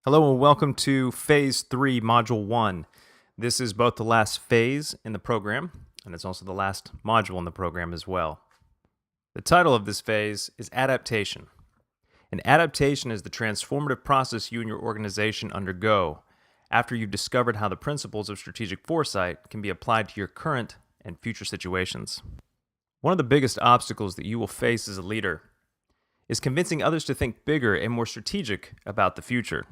Hello and welcome to Phase 3, Module 1. This is both the last phase in the program, and it's also the last module in the program as well. The title of this phase is Adaptation. And adaptation is the transformative process you and your organization undergo after you've discovered how the principles of strategic foresight can be applied to your current and future situations. One of the biggest obstacles that you will face as a leader is convincing others to think bigger and more strategic about the future.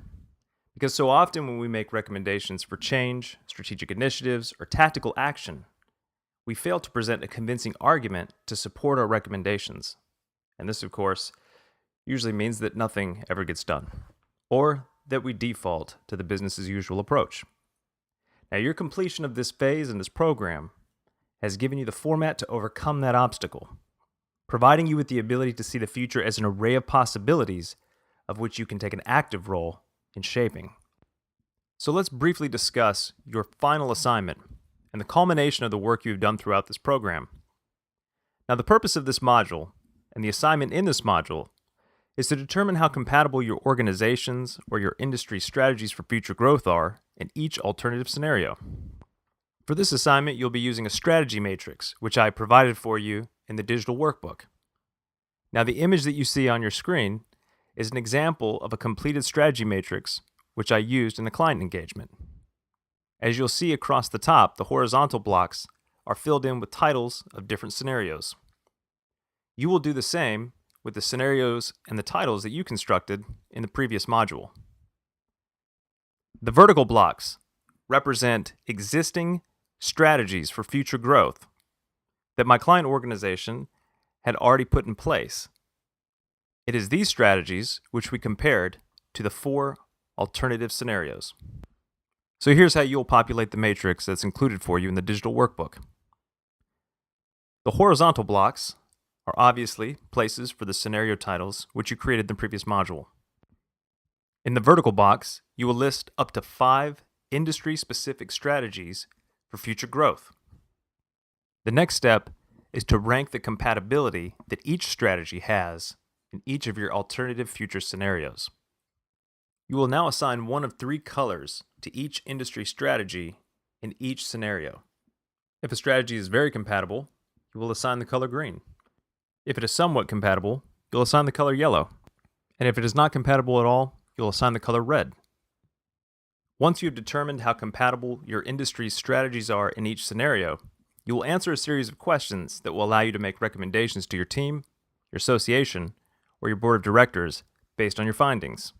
Because so often when we make recommendations for change, strategic initiatives, or tactical action, we fail to present a convincing argument to support our recommendations. And this, of course, usually means that nothing ever gets done, or that we default to the business as usual approach. Now, your completion of this phase in this program has given you the format to overcome that obstacle, providing you with the ability to see the future as an array of possibilities of which you can take an active role in shaping. So let's briefly discuss your final assignment and the culmination of the work you've done throughout this program. Now, the purpose of this module and the assignment in this module is to determine how compatible your organization's or your industry strategies for future growth are in each alternative scenario. For this assignment, you'll be using a strategy matrix, which I provided for you in the digital workbook. Now, the image that you see on your screen is an example of a completed strategy matrix which I used in the client engagement. As you'll see across the top, the horizontal blocks are filled in with titles of different scenarios. You will do the same with the scenarios and the titles that you constructed in the previous module. The vertical blocks represent existing strategies for future growth that my client organization had already put in place. It is these strategies which we compared to the 4 alternative scenarios. So here's how you'll populate the matrix that's included for you in the digital workbook. The horizontal blocks are obviously places for the scenario titles which you created in the previous module. In the vertical box, you will list up to 5 industry-specific strategies for future growth. The next step is to rank the compatibility that each strategy has in each of your alternative future scenarios. You will now assign one of 3 colors to each industry strategy in each scenario. If a strategy is very compatible, you will assign the color green. If it is somewhat compatible, you'll assign the color yellow. And if it is not compatible at all, you'll assign the color red. Once you've determined how compatible your industry's strategies are in each scenario, you will answer a series of questions that will allow you to make recommendations to your team, your association, or your board of directors based on your findings.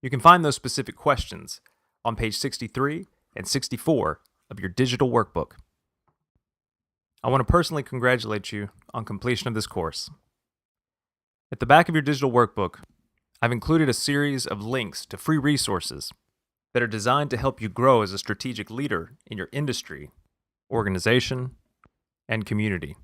You can find those specific questions on page 63 and 64 of your digital workbook. I want to personally congratulate you on completion of this course. At the back of your digital workbook, I've included a series of links to free resources that are designed to help you grow as a strategic leader in your industry, organization, and community.